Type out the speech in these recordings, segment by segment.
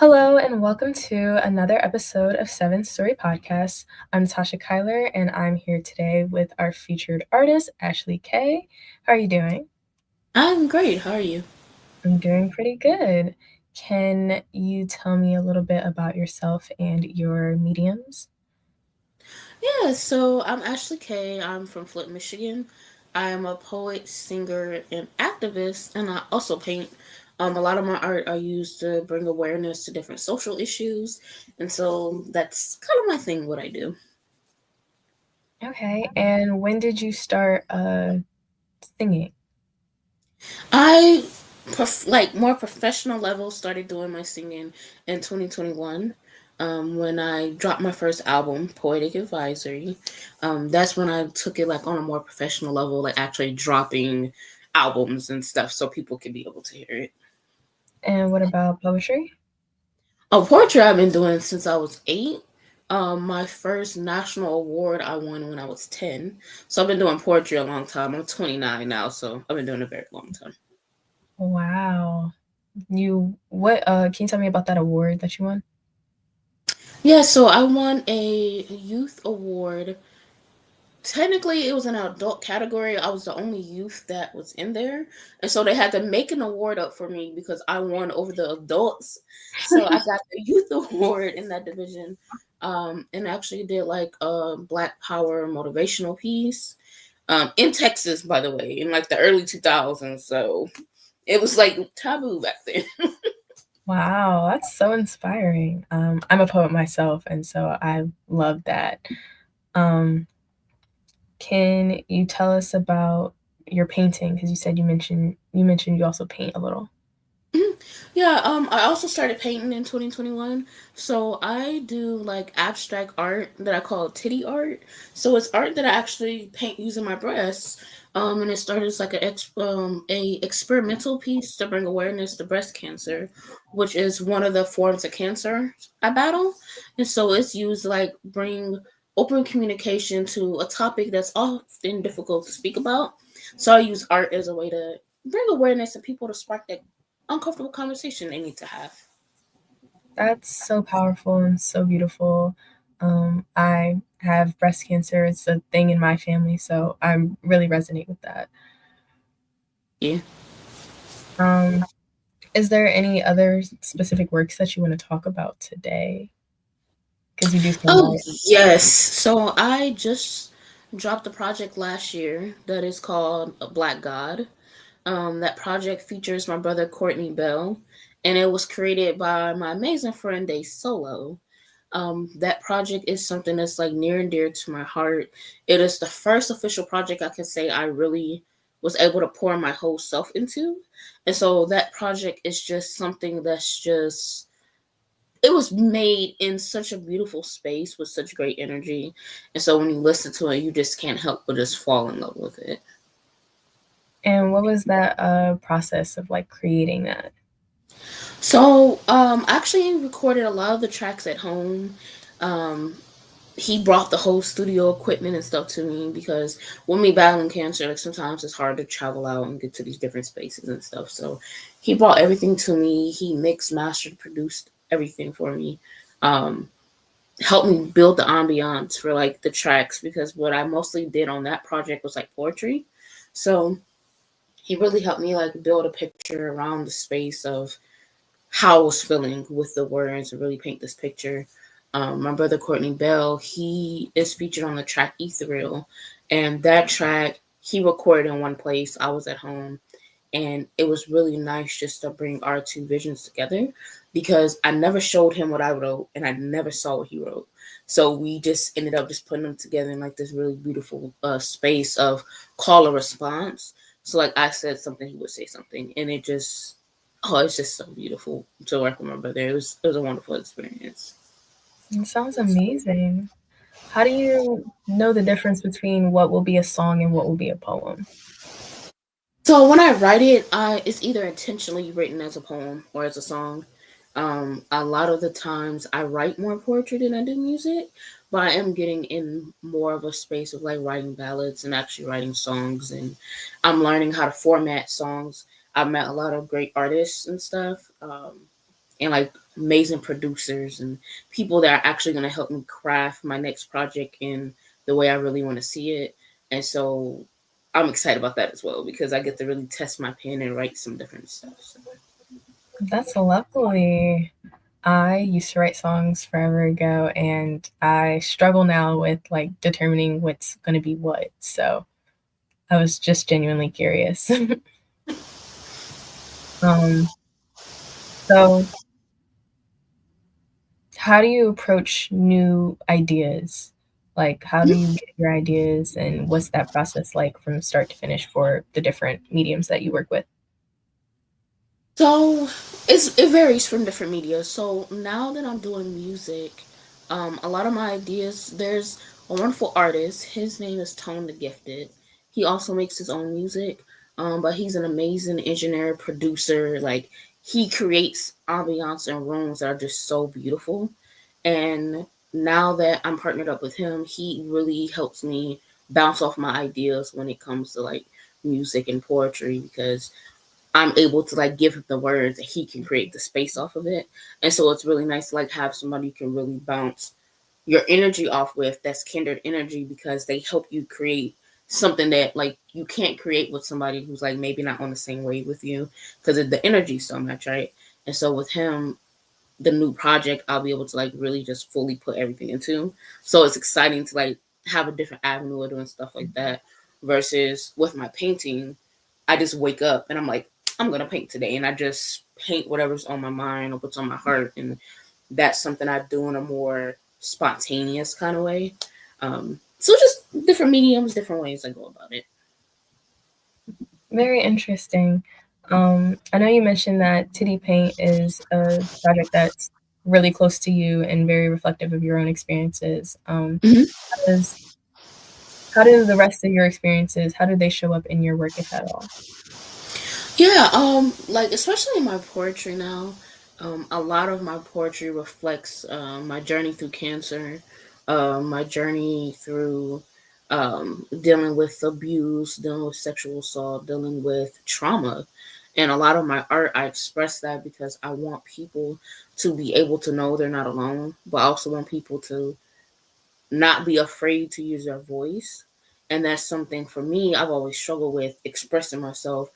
Hello and welcome to another episode of Seven Story Podcast. I'm Tasha Kyler and I'm here today with our featured artist, AshleyCae. How are you doing? I'm great. How are you? I'm doing pretty good. Can you tell me a little bit about yourself and your mediums? Yeah, so I'm Ashley Kay. I'm from Flint, Michigan. I am a poet, singer, and activist, and I also paint. A lot of my art I use to bring awareness to different social issues, and so that's kind of my thing. What I do. Okay, and when did you start singing? I like more professional level started doing my singing in 2021. When I dropped my first album, Poetic Advisory, that's when I took it like on a more professional level, like actually dropping albums and stuff so people could be able to hear it. And what about poetry? Oh, poetry I've been doing since I was 8. My first national award I won when I was 10. So I've been doing poetry a long time. I'm 29 now, so I've been doing it a very long time. Wow. Can you tell me about that award that you won? Yeah, so I won a youth award. Technically, it was an adult category. I was the only youth that was in there. And so they had to make an award up for me because I won over the adults. So I got the youth award in that division. And actually did like a Black Power motivational piece in Texas, by the way, in like the early 2000s. So it was like taboo back then. Wow, that's so inspiring. I'm a poet myself, and so I love that. Um, can you tell us about your painting? Because you mentioned you also paint a little. Mhm. Yeah, I also started painting in 2021. So I do like abstract art that I call titty art. So it's art that I actually paint using my breasts. And it started as like a experimental piece to bring awareness to breast cancer, which is one of the forms of cancer I battle. And so it's used to like bring open communication to a topic that's often difficult to speak about. So I use art as a way to bring awareness to people to spark that uncomfortable conversation they need to have. That's so powerful and so beautiful. I have breast cancer. It's a thing in my family, so I really resonate with that. Yeah. Um, is there any other specific works that you want to talk about today? Because you do so Oh, much. yes. So I just dropped a project last year that is called Black God. That project features my brother Courtney Bell, and it was created by my amazing friend Day Solo. That project is something that's like near and dear to my heart. It is the first official project I can say I really was able to pour my whole self into. And so that project is just something that's just it was made in such a beautiful space with such great energy. And so when you listen to it, you just can't help but just fall in love with it. And what was that process of like creating that? So I actually recorded a lot of the tracks at home. Um, he brought the whole studio equipment and stuff to me because with me battling cancer, like sometimes it's hard to travel out and get to these different spaces and stuff. So he brought everything to me. He mixed, mastered, produced everything for me. Um, Helped me build the ambiance for like the tracks because what I mostly did on that project was like poetry. So he really helped me like build a picture around the space of how I was feeling with the words and really paint this picture. My brother Courtney Bell, he is featured on the track Ethereal, and that track he recorded in one place. I was at home, and it was really nice just to bring our two visions together because I never showed him what I wrote, and I never saw what he wrote. So we just ended up just putting them together in like this really beautiful space of call and response. So like I said something, he would say something, and it just it's just so beautiful to work with my brother. It was a wonderful experience. It sounds amazing. How do you know the difference between what will be a song and what will be a poem? So when I write it, it's either intentionally written as a poem or as a song. A lot of the times I write more poetry than I do music, but I am getting in more of a space of like writing ballads and actually writing songs, and I'm learning how to format songs. I've met a lot of great artists and stuff, and like amazing producers and people that are actually going to help me craft my next project in the way I really want to see it. And so I'm excited about that as well because I get to really test my pen and write some different stuff. So. That's lovely. I used to write songs forever ago, and I struggle now with like determining what's going to be what. So I was just genuinely curious. um, so how do you approach new ideas? Like, how do you get your ideas, and what's that process like from start to finish for the different mediums that you work with? So it varies from different media. So now that I'm doing music, a lot of my ideas. There's a wonderful artist. His name is Tone the Gifted. He also makes his own music, but he's an amazing engineer, producer. Like he creates ambiance and rooms that are just so beautiful. And now that I'm partnered up with him, he really helps me bounce off my ideas when it comes to like music and poetry because I'm able to like give him the words and he can create the space off of it. And so it's really nice to like have somebody you can really bounce your energy off with that's kindred energy because they help you create something that like you can't create with somebody who's like maybe not on the same wave with you because of the energy so much, right? And so with him, the new project I'll be able to like really just fully put everything into. So it's exciting to like have a different avenue of doing stuff like that versus with my painting, I just wake up and I'm like, I'm gonna paint today and I just paint whatever's on my mind or what's on my heart and that's something I do in a more spontaneous kind of way. So just different mediums, different ways I go about it. Very interesting. I know you mentioned that Titty Paint is a project that's really close to you and very reflective of your own experiences. Mhm. Does, how do the rest of your experiences, how do they show up in your work, if at all? Yeah, like especially in my poetry now, a lot of my poetry reflects my journey through cancer, my journey through dealing with abuse, dealing with sexual assault, dealing with trauma. And a lot of my art, I express that because I want people to be able to know they're not alone, but I also want people to not be afraid to use their voice. And that's something for me I've always struggled with expressing myself,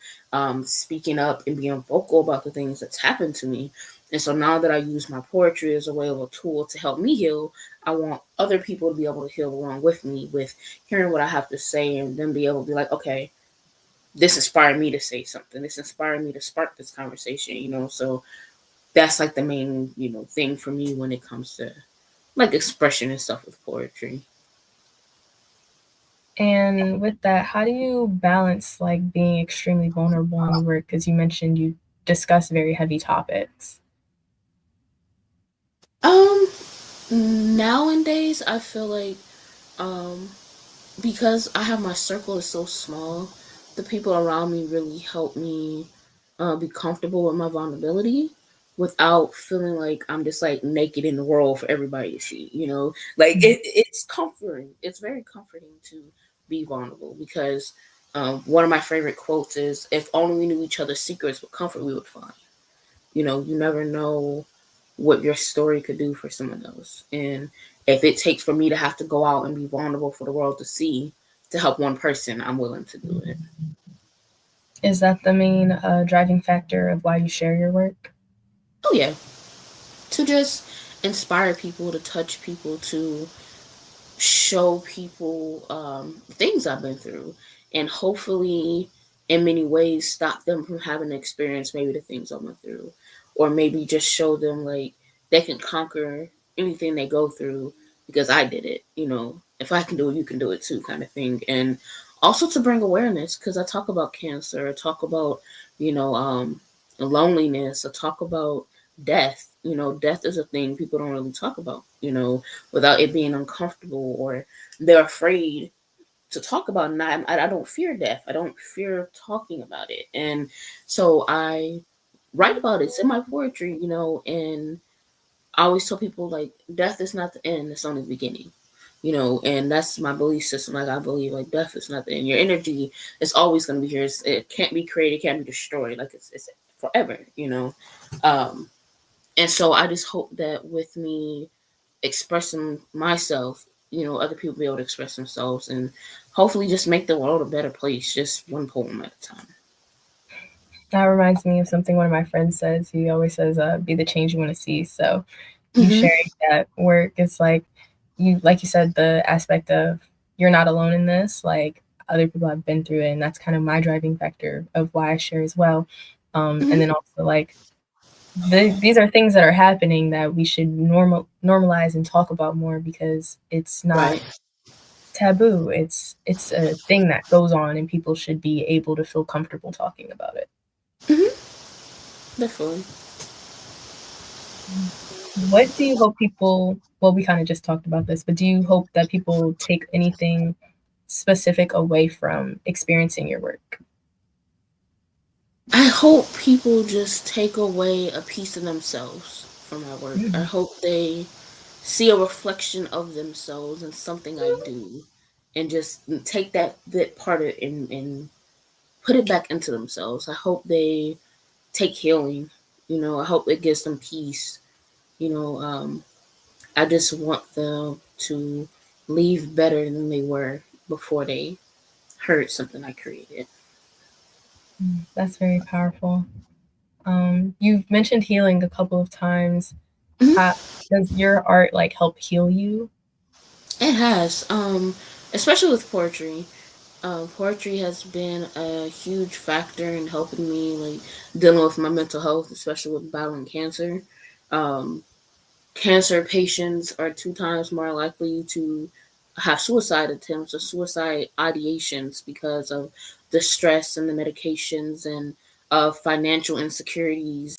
speaking up and being vocal about the things that's happened to me. And so now that I use my poetry as a way of a tool to help me heal, I want other people to be able to heal along with me with hearing what I have to say and then be able to be like, okay, this inspired me to say something. This inspired me to spark this conversation, you know? So that's like the main, thing for me when it comes to like expression and stuff with poetry. And with that, how do you balance like being extremely vulnerable in your work? Because you mentioned you discuss very heavy topics. Um, Nowadays I feel like um because I have my circle is so small, the people around me really help me be comfortable with my vulnerability without feeling like I'm just like naked in the world for everybody to see. Like it's comforting. It's very comforting to be vulnerable because one of my favorite quotes is, "If only we knew each other's secrets, what comfort we would find." You never know what your story could do for someone else. And if it takes for me to have to go out and be vulnerable for the world to see to help one person, I'm willing to do it. Is that the main driving factor of why you share your work? Oh, yeah. To just inspire people, to touch people, to show people things I've been through, and hopefully, in many ways, stop them from having to experience maybe the things I went through, or maybe just show them like they can conquer anything they go through because I did it. If I can do it, you can do it too, kind of thing. And also to bring awareness because I talk about cancer, I talk about you know loneliness, I talk about death. Death is a thing people don't really talk about. Without it being uncomfortable or they're afraid to talk about it. And I don't fear death. I don't fear talking about it. And so I write about it. It's in my poetry, and I always tell people like death is not the end, it's only the beginning. And that's my belief system. Like I believe like death is not the end. Your energy is always gonna be here. It can't be created, it can't be destroyed. Like it's forever. Um And so I just hope that with me expressing myself, other people be able to express themselves and hopefully just make the world a better place, just one poem at a time. That reminds me of something one of my friends says. He always says, "Be the change you want to see." So, you Mm-hmm. sharing that work, it's like you said, the aspect of you're not alone in this. Like other people have been through it, and that's kind of my driving factor of why I share as well. And then Mm-hmm. also like these are things that are happening that we should normalize and talk about more because it's not Right. taboo. It's a thing that goes on, and people should be able to feel comfortable talking about it. Mm-hmm. Definitely. What do you hope people, well, we kind of just talked about this, but do you hope that people take anything specific away from experiencing your work? I hope people just take away a piece of themselves from my work. I Mm, hope they see a reflection of themselves in something I do and just take that part of it and put it back into themselves. I hope they take healing. I hope it gives them peace. You know, um, I just want them to leave better than they were before they heard something I created. that's very powerful. You've mentioned healing a couple of times. Mhm. How does your art like help heal you? It has, especially with poetry. Poetry has been a huge factor in helping me, like dealing with my mental health, especially with battling cancer. Um, Cancer patients are 2 times more likely to have suicide attempts or suicide ideations because of the stress and the medications and financial insecurities.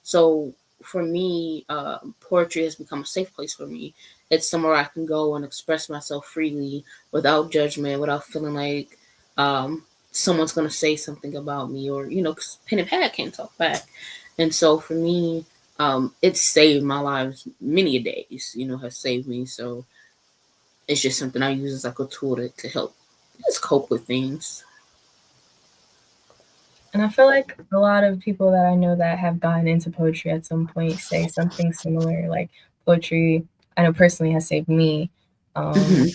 So for me, poetry has become a safe place for me. It's somewhere I can go and express myself freely without judgment, without feeling like someone's going to say something about me, or, 'cause pen and pad can't talk back. And so for me, it's saved my lives many a days, has saved me. So it's just something I use as like a tool to help just cope with things. And I feel like a lot of people that I know that have gotten into poetry at some point say something similar. Like poetry, I know personally has saved me. Um, Hmm.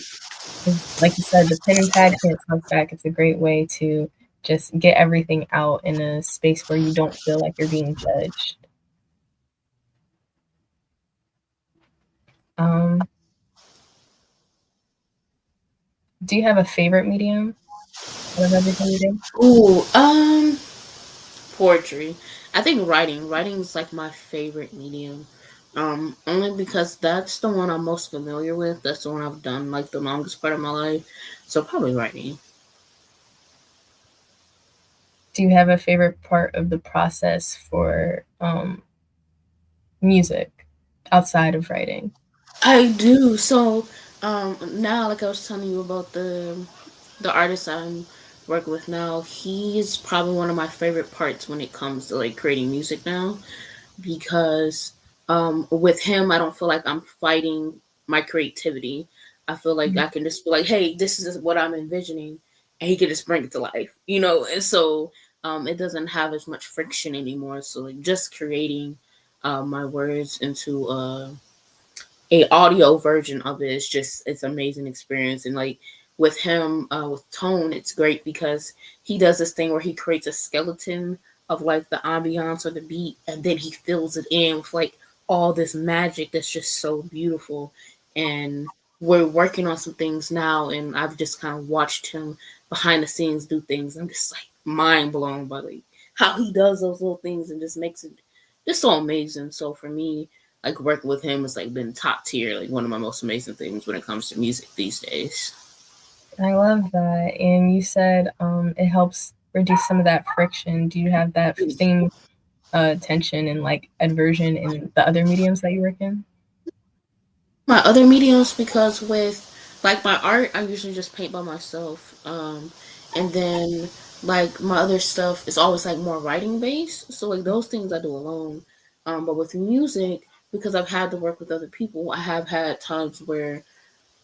'Cause like you said, the pen and pad can't talk back. It's a great way to just get everything out in a space where you don't feel like you're being judged. Um, do you have a favorite medium out of everything you do? Ooh, poetry. I think writing is like my favorite medium. Only because that's the one I'm most familiar with. That's the one I've done like the longest part of my life. So probably writing. Do you have a favorite part of the process for music outside of writing? I do. So now, like I was telling you about the artist I'm working with now, he's probably one of my favorite parts when it comes to like creating music now, because with him I don't feel like I'm fighting my creativity. I feel like Mm. I can just be like, hey, this is what I'm envisioning, and he can just bring it to life, and so it doesn't have as much friction anymore. So like just creating my words into a audio version of it is just, it's an amazing experience. And like with him, with Tone, it's great because he does this thing where he creates a skeleton of like the ambiance or the beat, and then he fills it in with like all this magic that's just so beautiful. And we're working on some things now, and I've just kind of watched him behind the scenes do things. I'm just like mind blown by like how he does those little things and just makes it just so amazing. So for me, like working with him has like been top tier, like one of my most amazing things when it comes to music these days. I love that. And you said it helps reduce some of that friction. Do you have that same tension and like aversion in the other mediums that you work in? My other mediums, because with like my art, I usually just paint by myself, and then like my other stuff is always like more writing based. So like those things I do alone. But with music, because I've had to work with other people, I have had times where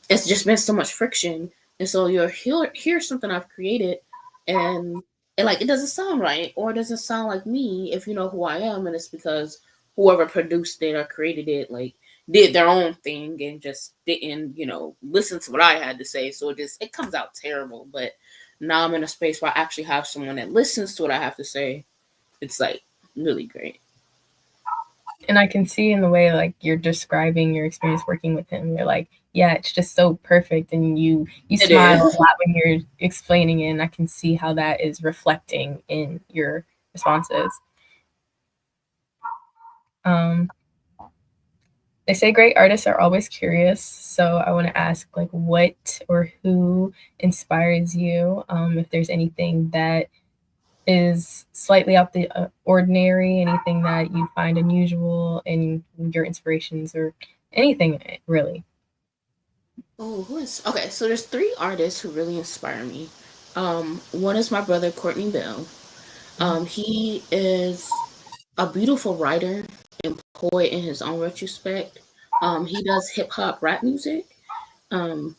it's just been so much friction, and so you'll hear something I've created, and like it doesn't sound right, or it doesn't sound like me if you know who I am, and it's because whoever produced it or created it like did their own thing and just didn't, listen to what I had to say. So it comes out terrible. But now I'm in a space where I actually have someone that listens to what I have to say. It's like really great. And I can see in the way like you're describing your experience working with him, you're like, yeah, it's just so perfect, and you It smile a is. lot when you're explaining it, and I can see how that is reflecting in your responses. Um, they say great artists are always curious, so I want to ask like what or who inspires you. If there's anything that is slightly out the ordinary, anything that you find unusual in your inspirations, or anything really. Oh, who is okay? So there's three artists who really inspire me. One is my brother Courtney Bell. He is a beautiful writer and poet in his own retrospect. He does hip hop rap music. Um,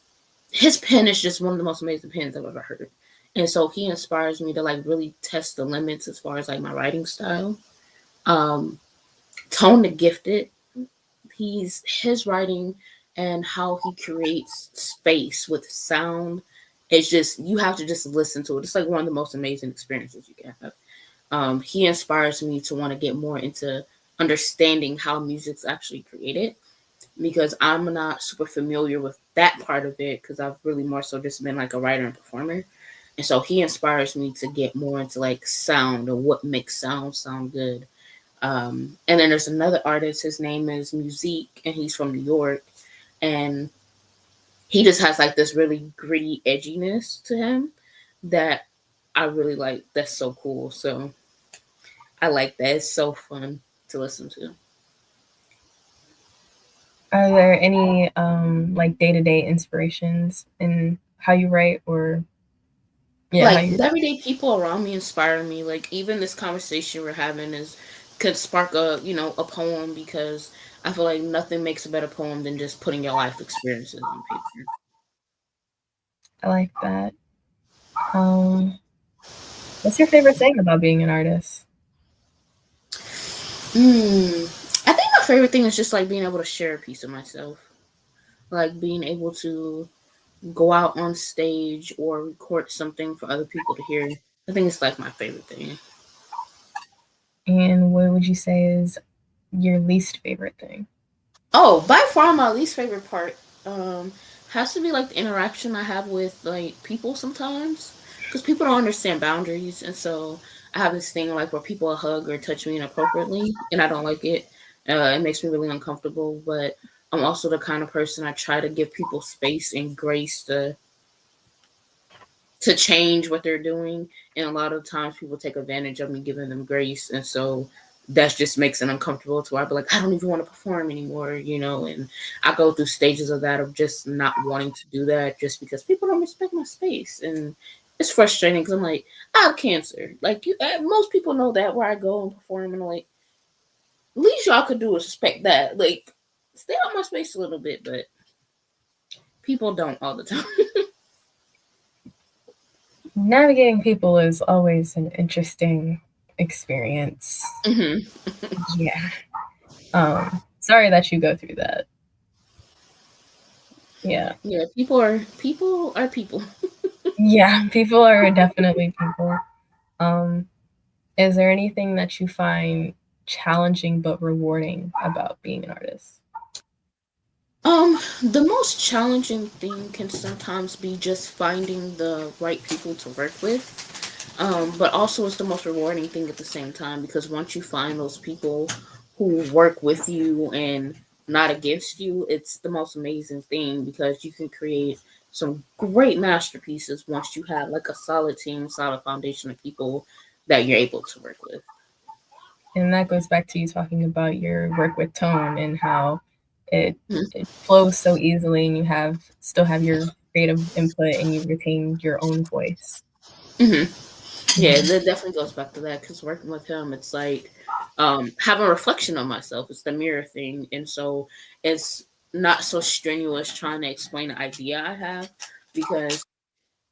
his pen is just one of the most amazing pens I've ever heard. And so he inspires me to like really test the limits as far as like my writing style. Um, Tone the Gifted, he's his writing and how he creates space with sound. It's just you have to just listen to it. It's like one of the most amazing experiences you can have. He inspires me to want to get more into understanding how music's actually created because I'm not super familiar with that part of it because I've really more so just been like a writer and performer. And so he inspires me to get more into like sound or what makes sound good. And then there's another artist, his name is Musique, and he's from New York. And he just has like this really gritty edginess to him that I really like. That's so cool. So I like that. It's so fun to listen to. Are there any like day-to-day inspirations in how you write, or yeah, how Like you the everyday people around me inspire me. Like even this conversation we're having is could spark a poem because I feel like nothing makes a better poem than just putting your life experiences on paper. I like that. Um, what's your favorite thing about being an artist? I think my favorite thing is just like being able to share a piece of myself. Like being able to go out on stage or record something for other people to hear. I think it's like my favorite thing. And what would you say is your least favorite thing? Oh, by far my least favorite part um has to be like the interaction I have with like people sometimes because people don't understand boundaries and so I have this thing like where people hug or touch me inappropriately and I don't like it. It makes me really uncomfortable, but I'm also the kind of person I try to give people space and grace to change what they're doing. And a lot of times people take advantage of me giving them grace. And so that just makes it uncomfortable to where I'd be like, I don't even want to perform anymore. And I go through stages of that of just not wanting to do that just because people don't respect my space. And it's frustrating because I'm like, I have cancer. Like most people know that where I go and perform and like, least y'all could do is respect that. Like, stay out my space a little bit, but people don't all the time. Navigating people is always an interesting experience. hmm Yeah. Sorry that you go through that. Yeah. Yeah, people are people. Yeah, people are definitely people. Um, is there anything that you find challenging but rewarding about being an artist? The most challenging thing can sometimes be just finding the right people to work with. But also it's the most rewarding thing at the same time because once you find those people who work with you and not against you, it's the most amazing thing because you can create some great masterpieces once you have like a solid team, solid foundation of people that you're able to work with. And that goes back to you talking about your work with tone and how it Mhm. it flows so easily, and you still have your creative input, and you retain your own voice. hmm Yeah, Mhm. that definitely goes back to that because working with him, it's like having a reflection of myself. It's the mirror thing, and so it's not so strenuous trying to explain the idea I have because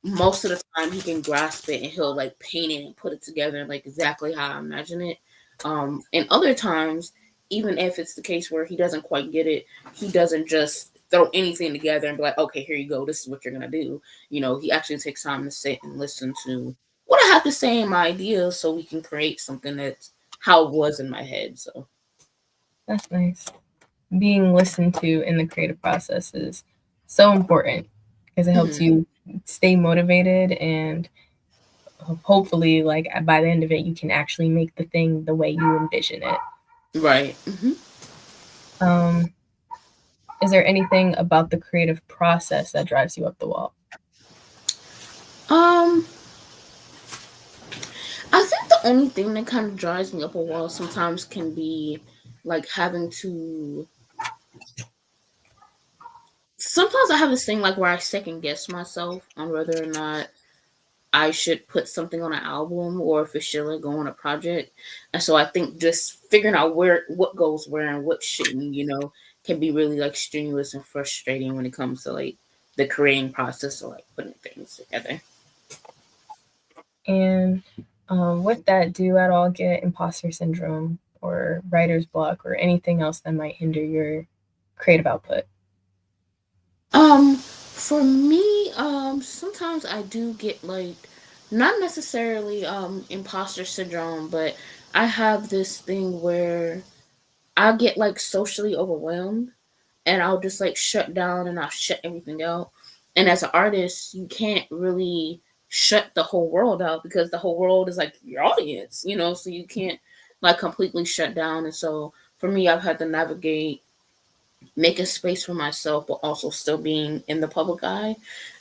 most of the time he can grasp it and he'll like paint it and put it together like exactly how I imagine it. And other times even if it's the case where he doesn't quite get it, he doesn't just throw anything together and be like, okay, here you go, this is what you're gonna do. He actually takes time to sit and listen to what I have to say in my ideas so we can create something that's how it was in my head. So That's nice. Being listened to in the creative process is so important because it helps mhm. you stay motivated, and hopefully, like, by the end of it, you can actually make the thing the way you envision it. Right. Um, is there anything about the creative process that drives you up the wall? Um, I think the only thing that kind of drives me up a wall sometimes can be like having to. Sometimes I have this thing like where I second guess myself on whether or not I should put something on an album or if it should like go on a project. And so I think just figuring out what goes where and what shouldn't, can be really like strenuous and frustrating when it comes to like the creating process or like putting things together. And with that, do you at all get imposter syndrome or writer's block or anything else that might hinder your creative output? For me, sometimes I do get like not necessarily imposter syndrome, but I have this thing where I get like socially overwhelmed and I'll just like shut down and I'll shut everything out. And as an artist, you can't really shut the whole world out because the whole world is like your audience, so you can't like completely shut down. And so for me, I've had to navigate making space for myself, but also still being in the public eye.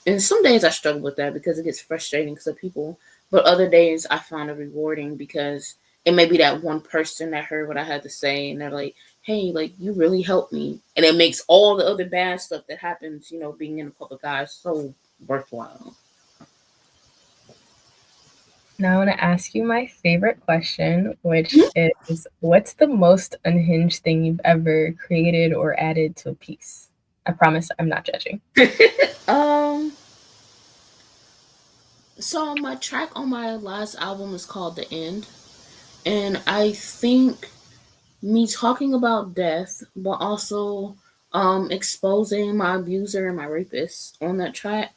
And some days I struggle with that because it gets frustrating because of people. But other days I found it rewarding because it may be that one person that heard what I had to say and they're like, hey, like you really helped me. And it makes all the other bad stuff that happens, being in the public eye so worthwhile. Now I want to ask you my favorite question, which is, what's the most unhinged thing you've ever created or added to a piece? I promise I'm not judging. um so my track on my last album is called The End. And I think me talking about death, but also exposing my abuser and my rapist on that track.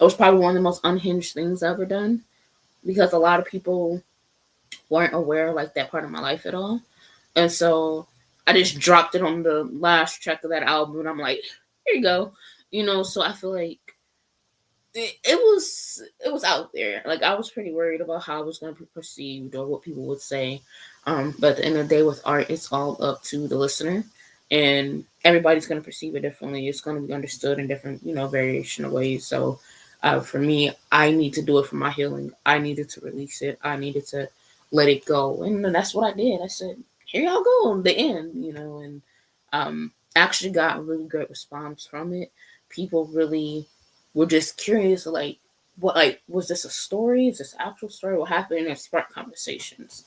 It was probably one of the most unhinged things I've ever done because a lot of people weren't aware of like that part of my life at all. And so I just dropped it on the last track of that album and I'm like, here you go. So I feel like it was out there. Like I was pretty worried about how I was going to be perceived or what people would say. But at the end of the day, with art, it's all up to the listener, and everybody's going to perceive it differently. It's going to be understood in different, variation of ways. So, for me, I need to do it for my healing. I needed to release it. I needed to let it go, and that's what I did. I said, "Here y'all go, the end," and actually got a really great response from it. People really were just curious, like, what, like, was this a story? Is this actual story? What happened? And it sparked conversations.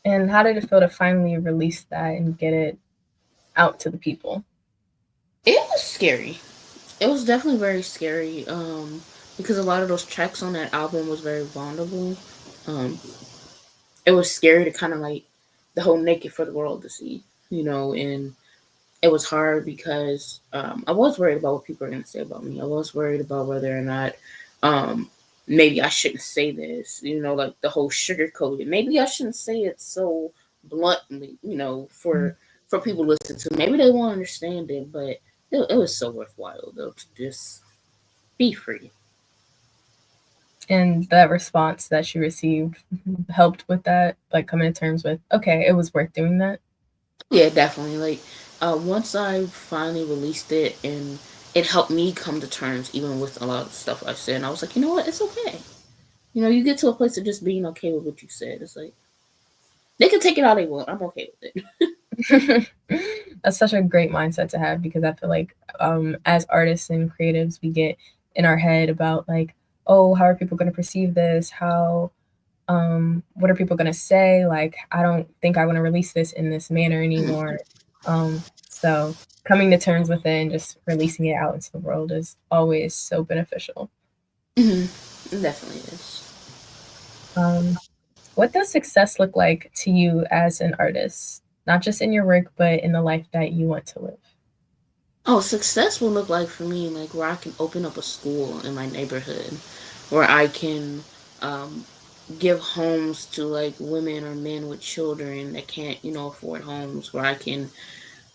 And how did it feel to finally release that and get it out to the people? It was scary. It was definitely very scary. Because a lot of those tracks on that album was very vulnerable. Um, it was scary to kind of like the whole naked for the world to see, and it was hard because I was worried about what people are going to say about me. I was worried about whether or not um, maybe I shouldn't say this, like the whole sugarcoated. Maybe I shouldn't say it so bluntly, for people to listen to. Maybe they won't understand it, but it was so worthwhile though to just be free. And that response that you received helped with that, like coming to terms with, okay, it was worth doing that. Yeah, definitely. Like once I finally released it, and it helped me come to terms even with a lot of the stuff I said. And I was like, you know what, it's okay. You get to a place of just being okay with what you said. It's like they can take it how they want. I'm okay with it. That's such a great mindset to have, because I feel like as artists and creatives, we get in our head about like, oh, how are people going to perceive this? How what are people going to say? Like, I don't think I want to release this in this manner anymore. So coming to terms with it and just releasing it out into the world is always so beneficial. It definitely is. Um, what does success look like to you as an artist? not just in your work, but in the life that you want to live? Oh, success will look like for me like where I can open up a school in my neighborhood, where I can um, give homes to like women or men with children that can't, afford homes, where I can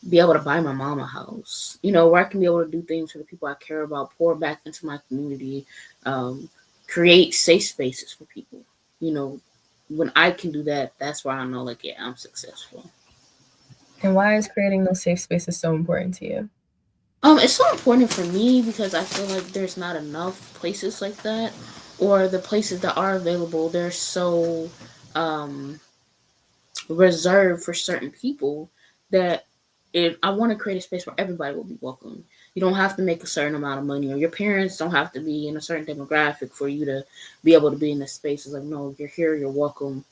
be able to buy my mom a house, where I can be able to do things for the people I care about, pour back into my community, um, create safe spaces for people. You know, when I can do that, that's why I know, like, yeah, I'm successful. And why is creating those safe spaces so important to you? It's so important for me because I feel like there's not enough places like that, or the places that are available, they're so um, reserved for certain people that I want to create a space where everybody will be welcome. You don't have to make a certain amount of money, or your parents don't have to be in a certain demographic for you to be able to be in this space. It's like, no, you're here, you're welcome,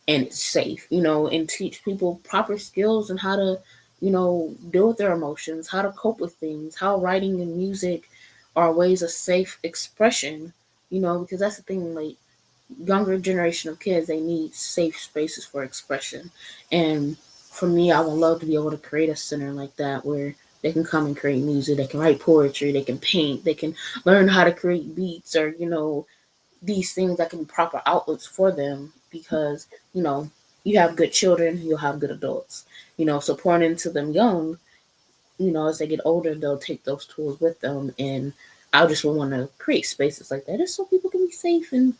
and it's safe, and teach people proper skills and how to, deal with their emotions, how to cope with things, how writing and music are ways of safe expression, because that's the thing, like, younger generation of kids, they need safe spaces for expression. And for me, I would love to be able to create a center like that where they can come and create music, they can write poetry, they can paint, they can learn how to create beats, or these things that can be proper outlets for them, because you have good children, you'll have good adults, so pouring into them young, as they get older, they'll take those tools with them. And I just want to create spaces like that just so people can be safe and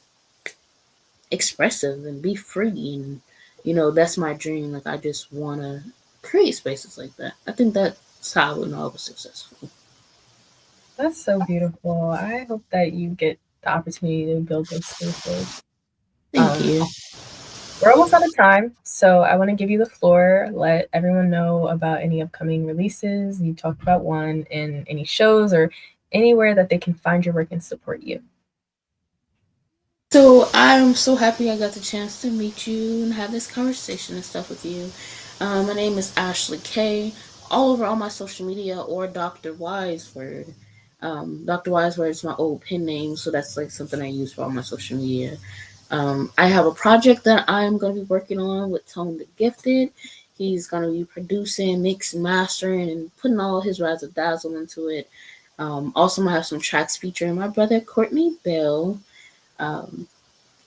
expressive and be free. And that's my dream. Like, I just want to create spaces like that. I think that's how I would know I was successful. That's so beautiful. I hope that you get the opportunity to build those spaces. Thank Um, you. we're almost out of time, so I want to give you the floor. Let everyone know about any upcoming releases. You talked about one, and any shows or anywhere that they can find your work and support you. So I'm so happy I got the chance to meet you and have this conversation and stuff with you. My name is AshleyCae. All over all my social media, or Dr. Wiseword. Dr. Wiseword is my old pen name, so that's like something I use for all my social media. I have a project that I'm going to be working on with Tone the Gifted. He's going to be producing, mixing, mastering, and putting all his razzle dazzle into it. Also, I have some tracks featuring my brother Courtney Bell. Um,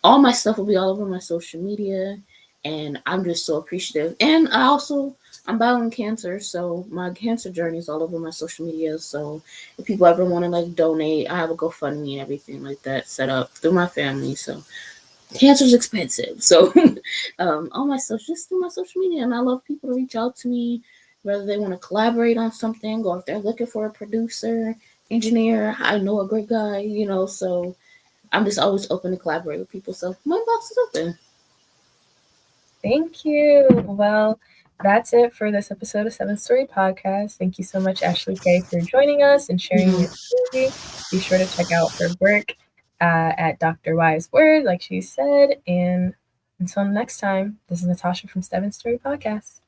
all my stuff will be all over my social media, and I'm just so appreciative. And I'm battling cancer, so my cancer journey is all over my social media. So if people ever want to like donate, I have a GoFundMe and everything like that set up through my family. So cancer's expensive, so all my social, just through my social media. And I love people to reach out to me, whether they want to collaborate on something, or if they're looking for a producer, engineer. I know a great guy, so I'm just always open to collaborate with people. So my box is open. Thank you. Well, that's it for this episode of Seven Story Podcast. Thank you so much, AshleyCae, for joining us and sharing your Mhm. story. Be sure to check out her work at Dr. Wise Word, like she said. And until next time, this is Natasha from Seven Story Podcast.